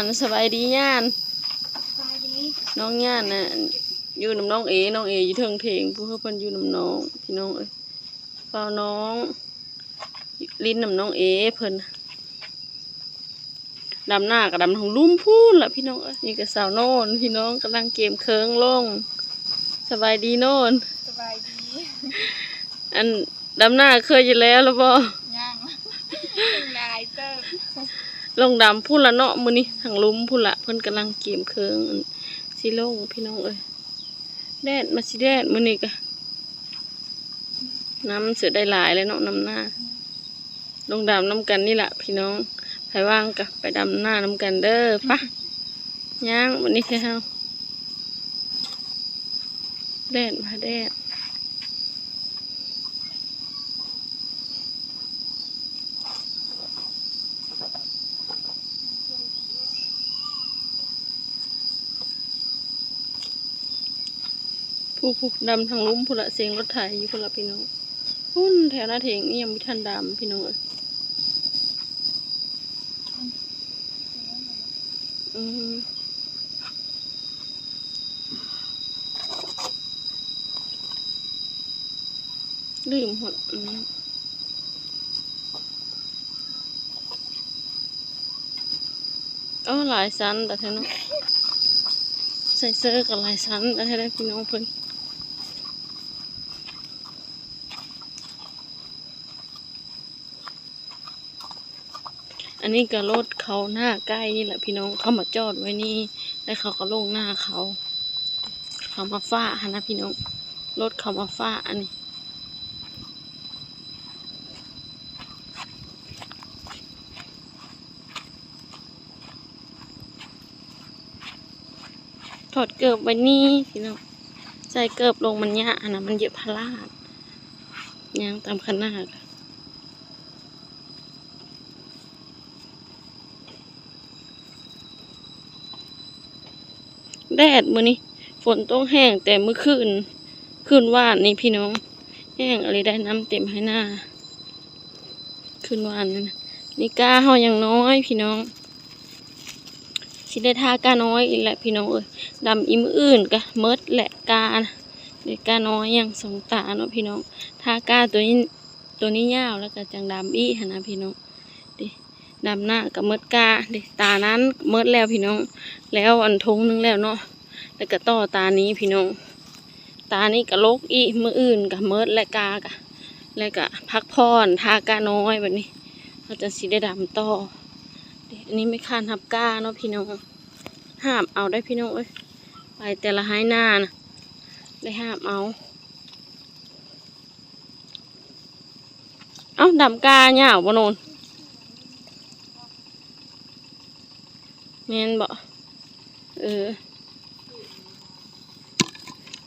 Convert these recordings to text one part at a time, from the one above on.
านสบายดีย่านน้องย่านน่ะอยู่น้ำน้องเออยู่เทิงเถงผู้เพิ่นอยู่น้ำน้องพี่น้องเอ้ยเฝ้าน้องลิ้นน้ำน้องเอเพิ่นดำหน้ากับดำทางลุ่มพูนล่ะพี่น้องเอ้ยนี่ก็สาวโน่นพี่น้องกำลังเกมเคิงลงสบายดีโน่นสบายดีอันดำหน้าเคยอยู่แล้วบ่ยังลายเติมลงดำพูนละเนาะมื้อนี้ทางลุ่มพูนละเพิ่นกำลังเกมเคิงสิลงพี่น้องเอ้ยแดดมาสิแดดมื้อนี้ก็น้ำเสือได้หลายเลยเนาะน้ำหน้าลงดำน้ำกันนี่แหละพี่น้องไปว่างกะไปดำหน้าน้ำกันเด้อปะย่างวันนี้แค่เฮาแดดมาแดดผู้ดำทางลุ่มผู้ละเสียงรถไถอยู่ผู้ละพี่น้องหุ่นแถวหน้าเถงนี่ยังไม่ทันดำพี่น้องลืมหมดหลายชั้นแต่แท้เนาะใส่เสื้อกับหลายชั้นแต่แท้ได้พี่น้องเพิ่นอันนี้ก็รถเขาหน้าใกล้นี่แหละพี่น้องเขามาจอดไว้นี่แล้วเขาก็ลงหน้าเขามาฟ้าฮะนะพี่น้องรถเขามาฟ้าอันนี้ถอดเกิบไว้นี่พี่น้องใส่เกิบลงมันยะอันนะมันเยอะพลาดยางตามขนาดแดดมื้อนี้ฝนต้องแห้งแต่เมื่อคืนว่านนี่พี่น้องแห้งอะไรได้น้ำเต็มให้หน้าคืนว่านนี่นะนี่กาเฮายังน้อยพี่น้องสิได้ทากาน้อยอีกแหละพี่น้องเอ้ยดำอีมืออื่นกะเมิดแหละกานะเด็กกาน้อยยังสองตาเนาะพี่น้องทากาตัวนี้ยาวแล้วก็จังดำอีหนะพี่น้องดิดำหน้ากับเมิดกาดิตานั้นเมิดแล้วพี่น้องแล้วอันทงนึงแล้วเนาะแล้วก็ต่อตานี้พี่น้องตานี้กับโลกอีมืออื่นกับเมิดและกากะแล้วก็พักผ่อนทากาน้อยแบบนี้เขาจะสีได้ดำต่ออันนี้ไม่คานทับกาเนาะพี่น้องห้ามเอาได้พี่น้องเอ้ยไปแต่ละหายหน้านะได้ห้ามเอาดำกาเนี่ยบนโนนเมนบ่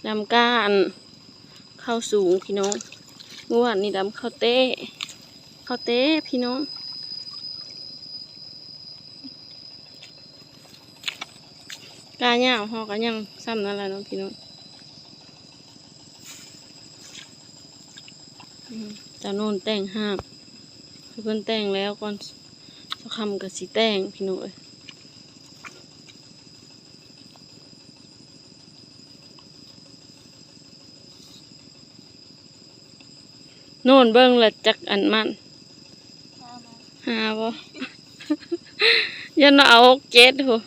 ดำกาอันเข้าสูงพี่น้องงวดนี่ดำเข้าเต้พี่น้องกาเนี่ยหอกันยังซ้ำนั่นแหละน้องพี่น้องจะโน่นแต่งห้ามเพิ่นแต่งแล้วก่อนสักคำกับสีแต่งพี่น้องโน่นเบิ้งละจักอันมันหาบ่ยันเอาเจ็ดหัว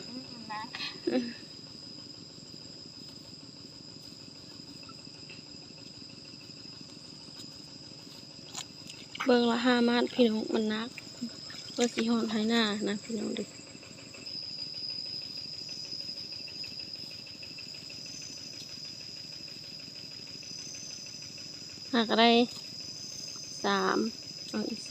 เบิ้งละ5 มัดพี่น้องมันนักเบิ้งสีหอนไทยหน้านะพี่น้องดิหากอะไร3เอาอีก2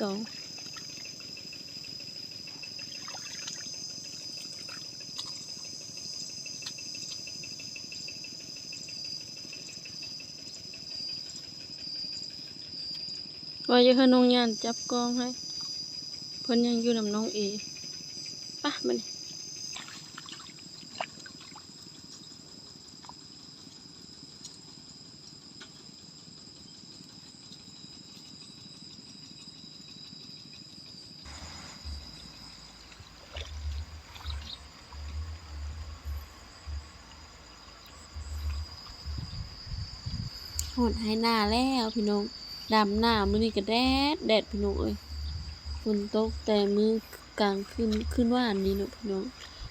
ว่าจะให้น้องยันจับกองให้เพิ่นยังอยู่นำน้องเอป่ะมัน ฮอดให้หน้าแล้วพี่น้องดำหน้ามื้อนี้ก็แดดพี่น้องเอ้ยฝนตกแต่มื้อกลางคืนวานนี้เนาะพี่น้อง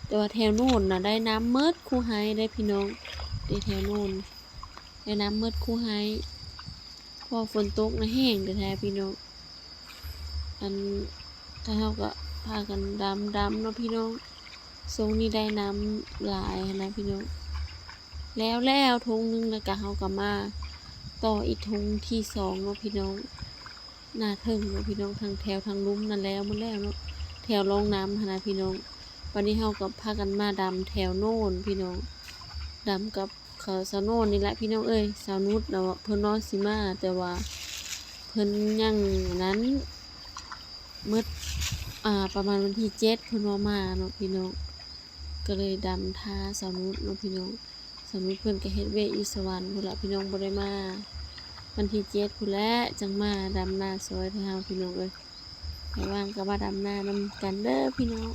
แต่ว่าแถวโน้นน่ะได้น้ำเมิดคูไฮได้พี่น้องได้แถวโน้นได้น้ำเมิดคูไฮพอฝนตกนะแห้งแท้ๆพี่น้องอันถ้าเฮาก็พากันดำเนาะพี่น้องทรงนี้ได้น้ำหลายนะพี่น้องแล้วทงนึงแล้วก็เฮาก็มาต่ออีกทงที่2เนาะพี่น้องหน้าเทิงเนาะพี่น้องทางแถวทางลุ่มนั่นแล้วหมดแล้วเนาะแถวรองน้ำหั่นนะพี่น้องวันนี้เฮาก็พากันมาดำแถวโน่นพี่น้องดำกับเขาสาวโน่นนี่แหละพี่น้องเอ้ยสาวนุชเนาะเพิ่นน้อยสิมาแต่ว่าเพิ่นยังนั้นมื้อประมาณวันที่7เพิ่นว่ามาเนาะพี่น้องก็เลยดำท่าสาวนุชเนาะพี่น้องสาวนุชเพิ่นก็เฮ็ดเวยกอยู่สวรรค์พุ่นล่ะพี่น้องบ่ได้มาวันที่7พุ่นแหละจังมาดำนาซอยให้เฮาพี่น้องเอ้ยถ้าว่างก็มาดำนานำกันเด้อพี่น้อง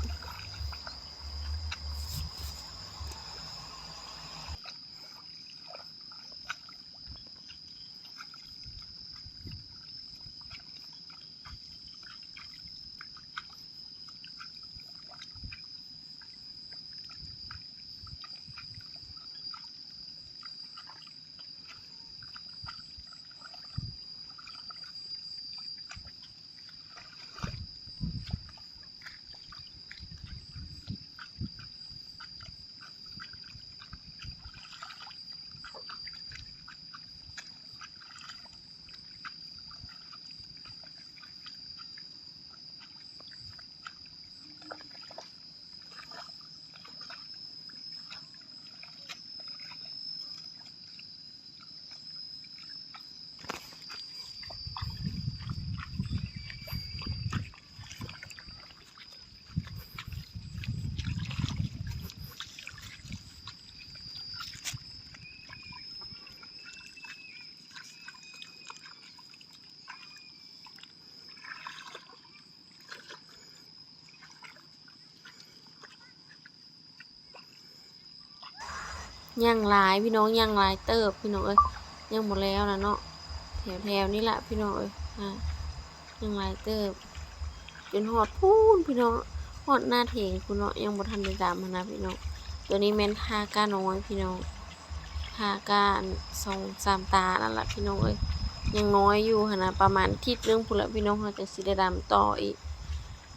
ยังหลายพี่น้องยังหลายเติบพี่น้องเอ้ยยังหมดแล้วนะเนาะแถวนี่ล่ะพี่น้องเอ้ยยังหลายเติบจนฮอดพูนพี่น้องฮอดหน้าเถงพุ่นเนาะยังบ่ทันได้ดำหั้นนะพี่น้องตัวนี้แม่นทากาน้อยพี่น้องทากา2-3 ตานั่นล่ะพี่น้องเอ้ยยังน้อยอยู่หั่นนะประมาณอาทิตย์นึงพุ่นละพี่น้องเฮาจะสิได้ดำต่ออีก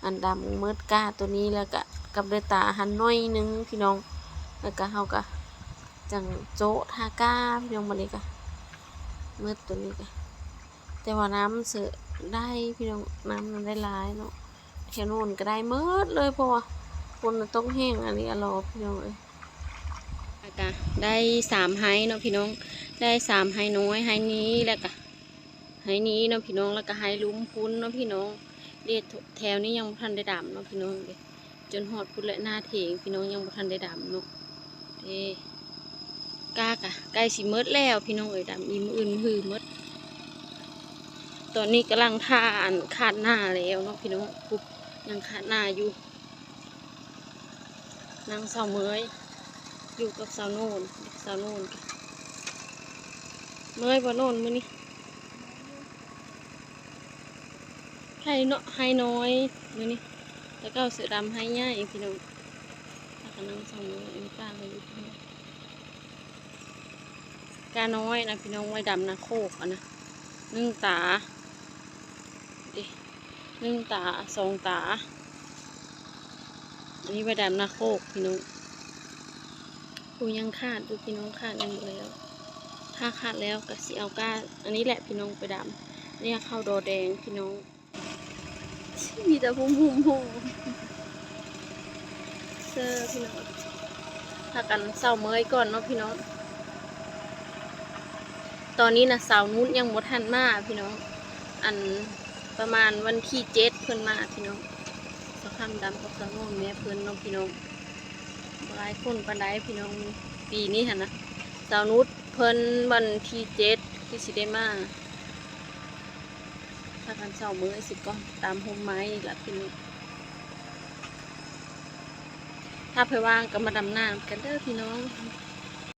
อันดำเมิดกาตัวนี้แล้วก็กับด้วยตาหันน้อยนึงพี่น้องแล้วก็เฮาก็จังโจ๊ะทากาพี่น้องบัดนี้ก็เมิดตัวนี้ก็แต่ว่าน้ำเสือได้พี่น้องน้ำมันได้หลายเนาะแถวโน้นก็ได้เมิดเลยเพราะว่าฝนมันตกแห้งอันนี้อรอพี่น้องเอ้ยก็ได้3ไฮเนาะพี่น้องได้3ไฮน้อยไฮนี้แล้วก็ไฮนี้เนาะพี่น้องแล้วก็ไฮลุ้มพุ้นเนาะพี่น้องเรียกแถวนี้ยังบ่ทันได้ดำเนาะพี่น้องเด้จนฮอดพุ่นและหน้าเถงพี่น้องยังบ่ทันได้ดำเนาะเด้กากะใกล้สิหมดแล้วพี่น้องเอ้ยดำอีมื้ออื่นหือหมดตอนนี้กำลังท่าอันคาดหน้าแล้วเนาะพี่น้องปุ๊บยังคาดหน้าอยู่นางสาวเมยอยู่กับสาวโน่นสาวโน่นเมยบ่โน่นมื้อนี้ให้เนาะให้น้อยมื้อนี้แล้วก็เอาเสือดำให้ใหญ่พี่น้องถ้ากันนางสาวเมยอันนี้ป้าก็อยู่พี่น้องกาน้อยนะพี่น้องไว้ดำนะโคกอ่ะนะ1 ตาดิ1 ตา2 ตาอันนี้ไว้ดำนะโคกพี่น้องกูยังขาดดูพี่น้องขาดยังหมดแล้วถ้าขาดแล้วก็สิเอาก้าอันนี้แหละพี่น้องไปดำเนี่ยข้าวดอแดงพี่น้องมีแต่พุ่มเสื้อพี่น้องถ้ากันเสาเมยก่อนเนาะพี่น้องตอนนี้นะสาวนุชยังบ่ทันมาพี่น้องอันประมาณวันที่7เพิ่นมาพี่น้องสะคำดำกับสะโน่นแม่เพิ่นเนาะพี่น้องหลายคนปานใดพี่น้องปีนี้หั่นนะสาวนุชเพิ่นวันที่7ที่สิได้มาถ้ากันเสาเมยสิก่อนตามโฮมไม้ล่ะพี่น้องถ้าเพิ่นว่างก็มาดำน้ำกันเด้อพี่น้อง